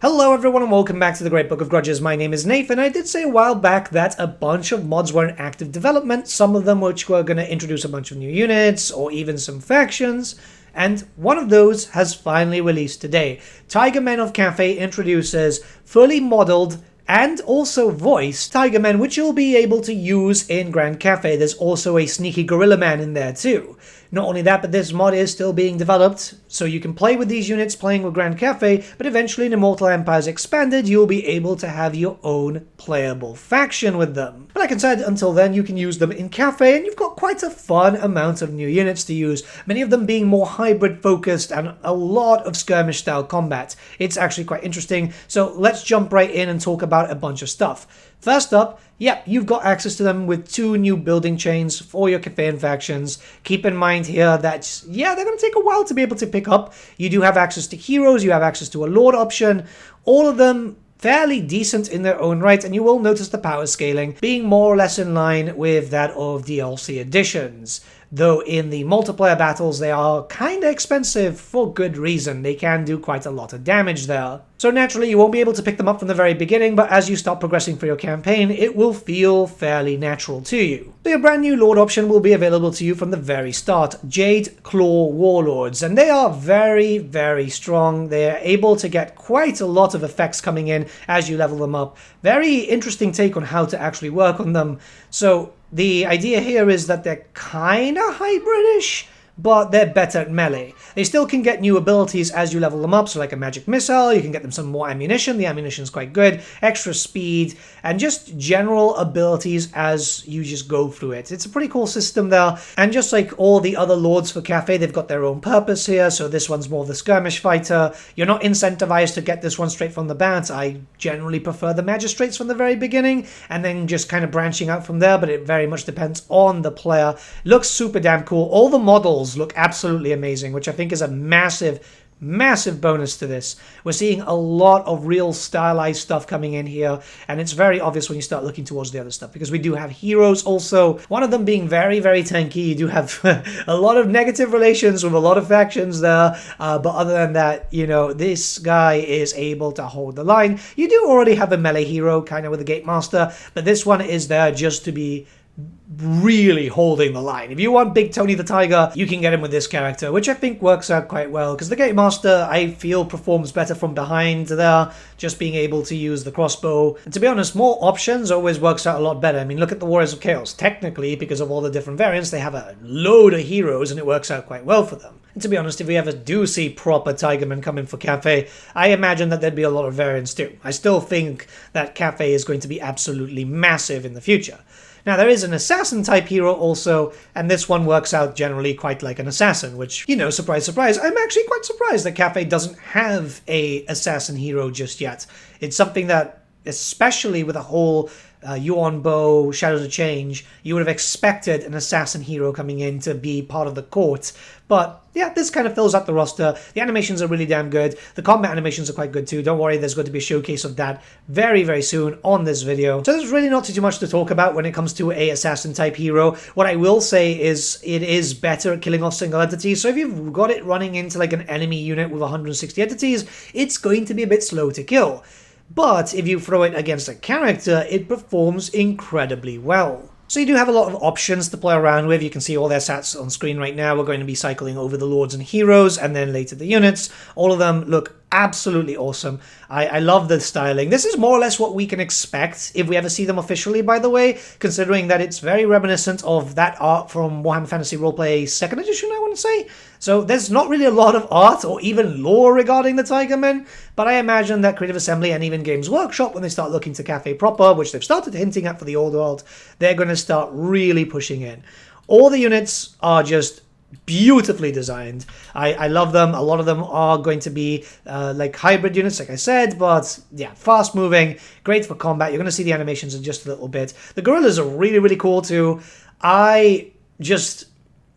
Hello everyone and welcome back to the Great Book of Grudges. My name is Nathan. I did say a while back that a bunch of mods were in active development, some of them which were going to introduce a bunch of new units or even some factions, and one of those has finally released today. Tigermen of Cathay introduces fully modeled and also voiced Tigermen, which you'll be able to use in Grand Cathay. There's also a sneaky gorilla man in there too. Not only that, but this mod is still being developed, so you can play with these units playing with Grand Cathay, but eventually in Immortal Empires Expanded, you'll be able to have your own playable faction with them. But like I said, until then, you can use them in Cathay, and you've got quite a fun amount of new units to use, many of them being more hybrid-focused and a lot of skirmish-style combat. It's actually quite interesting, so let's jump right in and talk about a bunch of stuff. First up, you've got access to them with 2 new building chains for your Cathayan factions. Keep in mind here that, they're going to take a while to be able to pick up. You do have access to heroes, you have access to a lord option, all of them fairly decent in their own right, and you will notice the power scaling being more or less in line with that of DLC editions. Though in the multiplayer battles they are kinda expensive for good reason. They can do quite a lot of damage there. So naturally you won't be able to pick them up from the very beginning, but as you start progressing through your campaign, it will feel fairly natural to you. So your brand new Lord option will be available to you from the very start, Jade Claw Warlords, and they are very, very strong. They're able to get quite a lot of effects coming in as you level them up. Very interesting take on how to actually work on them. So the idea here is that they're kinda hybridish, but they're better at melee. They still can get new abilities as you level them up, so like a magic missile, you can get them some more ammunition, the ammunition's quite good, extra speed, and just general abilities as you just go through it. It's a pretty cool system there, and just like all the other lords for Cathay, they've got their own purpose here, so this one's more the skirmish fighter. You're not incentivized to get this one straight from the bat. I generally prefer the magistrates from the very beginning, and then just kind of branching out from there, but it very much depends on the player. Looks super damn cool. All the models look absolutely amazing, which I think is a massive bonus to this. We're seeing a lot of real stylized stuff coming in here, and it's very obvious when you start looking towards the other stuff, because we do have heroes also, one of them being very, very tanky. You do have a lot of negative relations with a lot of factions there, but other than that, this guy is able to hold the line. You do already have a melee hero, kind of with a Gate Master, but this one is there just to be really holding the line. If you want Big Tony the Tiger, you can get him with this character, which I think works out quite well, because the Gate Master, I feel, performs better from behind there, just being able to use the crossbow. And to be honest, more options always works out a lot better. I mean, look at the Warriors of Chaos. Technically, because of all the different variants, they have a load of heroes, and it works out quite well for them. And to be honest, if we ever do see proper Tigermen coming for Cathay, I imagine that there'd be a lot of variants too. I still think that Cathay is going to be absolutely massive in the future. Now, there is an assassin-type hero also, and this one works out generally quite like an assassin, which, surprise, surprise, I'm actually quite surprised that Cathay doesn't have a assassin hero just yet. It's something that, especially with a whole Yuan Bow, Shadows of Change, you would have expected an assassin hero coming in to be part of the court. But yeah, this kind of fills out the roster. The animations are really damn good. The combat animations are quite good too. Don't worry, there's going to be a showcase of that very, very soon on this video. So there's really not too much to talk about when it comes to a assassin type hero. What I will say is it is better at killing off single entities. So if you've got it running into like an enemy unit with 160 entities, it's going to be a bit slow to kill. But if you throw it against a character, it performs incredibly well. So you do have a lot of options to play around with. You can see all their stats on screen right now. We're going to be cycling over the lords and heroes, and then later the units. All of them look absolutely awesome. I love the styling. This is more or less what we can expect if we ever see them officially, by the way, considering that it's very reminiscent of that art from Warhammer Fantasy Roleplay 2nd edition, I want to say. So there's not really a lot of art or even lore regarding the Tigermen, but I imagine that Creative Assembly and even Games Workshop, when they start looking to Cathay proper, which they've started hinting at for the old world, they're going to start really pushing in. All the units are just beautifully designed. I love them. A lot of them are going to be like hybrid units, like I said, but yeah, fast moving, great for combat. You're going to see the animations in just a little bit. The gorillas are really, really cool too. I just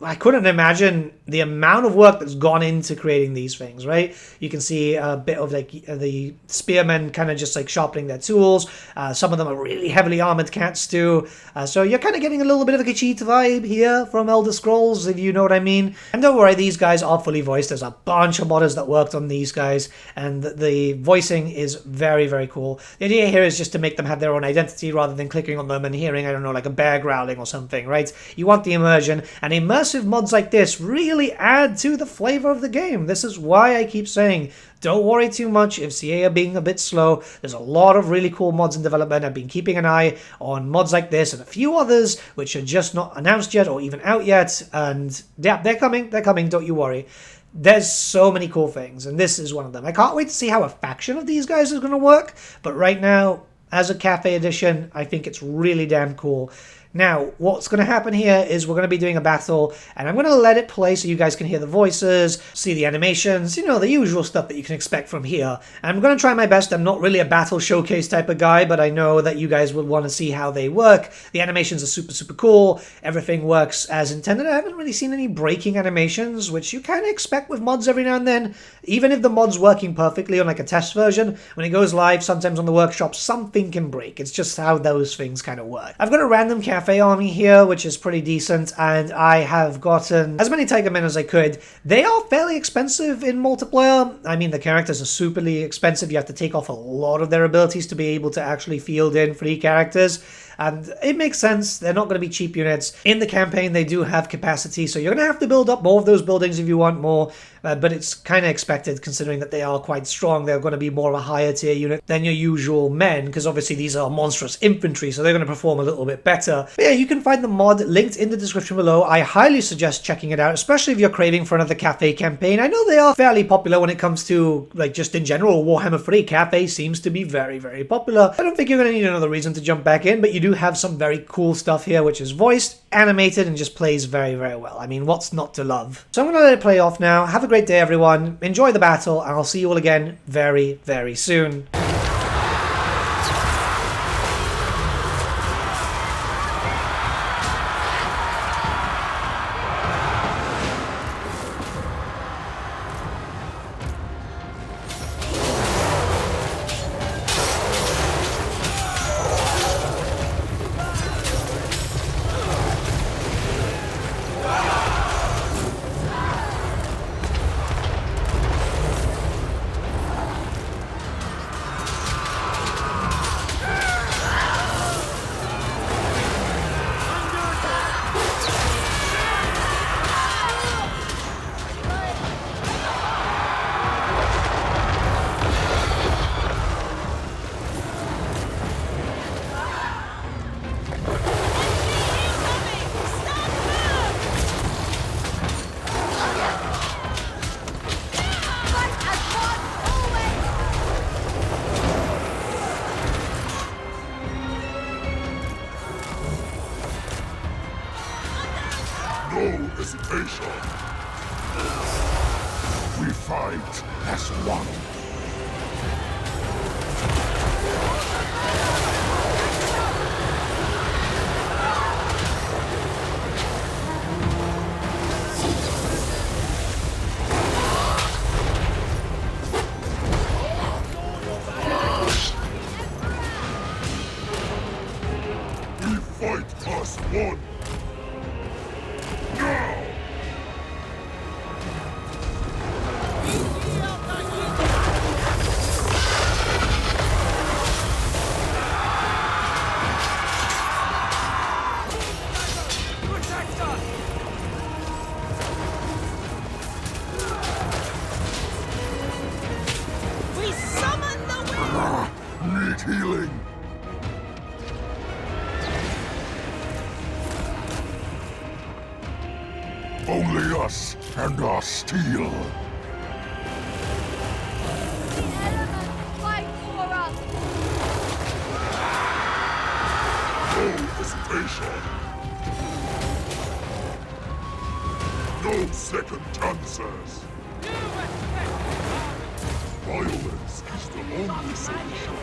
I couldn't imagine the amount of work that's gone into creating these things, right? You can see a bit of like the spearmen kind of just like sharpening their tools. Some of them are really heavily armored cats too. So you're kind of getting a little bit of a cheat vibe here from Elder Scrolls, if you know what I mean. And don't worry, these guys are fully voiced. There's a bunch of modders that worked on these guys, and the voicing is very, very cool. The idea here is just to make them have their own identity rather than clicking on them and hearing, I don't know, like a bear growling or something, right? You want the immersion, and immersive mods like this really add to the flavor of the game. This is why I keep saying, don't worry too much if CA are being a bit slow. There's a lot of really cool mods in development. I've been keeping an eye on mods like this and a few others which are just not announced yet or even out yet. And yeah, they're coming, don't you worry. There's so many cool things, and this is one of them. I can't wait to see how a faction of these guys is going to work, but right now, as a cafe edition, I think it's really damn cool. Now, what's going to happen here is we're going to be doing a battle, and I'm going to let it play so you guys can hear the voices, see the animations, you know, the usual stuff that you can expect from here. And I'm going to try my best. I'm not really a battle showcase type of guy, but I know that you guys will want to see how they work. The animations are super, super cool. Everything works as intended. I haven't really seen any breaking animations, which you kind of expect with mods every now and then. Even if the mod's working perfectly on like a test version, when it goes live, sometimes on the workshop, something can break. It's just how those things kind of work. I've got a random cafe army here, which is pretty decent, and I have gotten as many Tigermen as I could. They are fairly expensive in multiplayer. I mean, the characters are superly expensive. You have to take off a lot of their abilities to be able to actually field in 3 characters. And it makes sense. They're not going to be cheap units. In the campaign, they do have capacity, so you're going to have to build up more of those buildings if you want more. But it's kind of expected, considering that they are quite strong. They're going to be more of a higher tier unit than your usual men, because obviously these are monstrous infantry, so they're going to perform a little bit better. But yeah, you can find the mod linked in the description below. I highly suggest checking it out, especially if you're craving for another cafe campaign. I know they are fairly popular when it comes to, like, just in general, Warhammer 3. Cafe seems to be very, very popular. I don't think you're going to need another reason to jump back in, but you do have some very cool stuff here, which is voiced, animated, and just plays very, very well. I mean, what's not to love? So I'm going to let it play off now. Have a great day, everyone. Enjoy the battle, and I'll see you all again very, very soon. No hesitation. We fight as one. We fight as one. Need healing. Only us and our steel. Fight for us! No hesitation. No second chances. Violence is the only solution.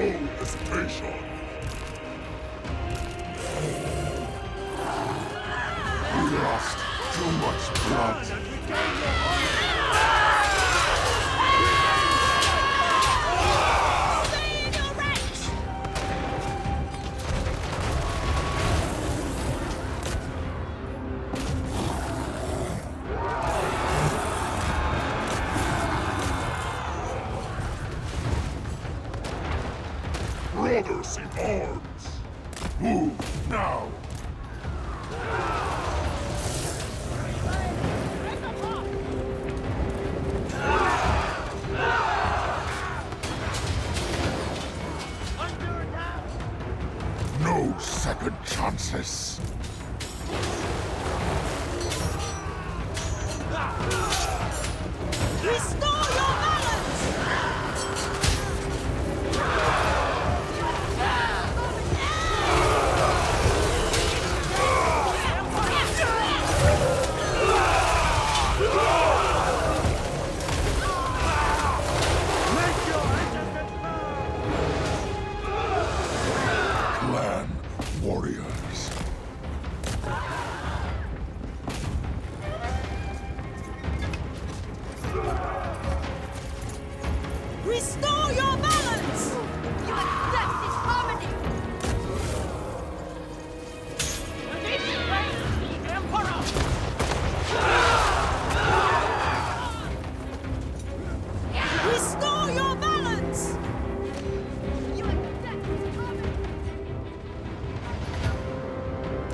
No hesitation. We lost too much blood. Brothers in arms! Move now! No second chances! Restore your balance! Clan warriors. Restore your balance! You accept this harmony! This is the Emperor! Restore your balance! You accept this harmony!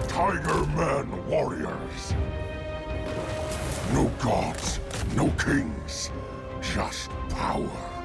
Tigermen warriors. No gods, no kings, just power.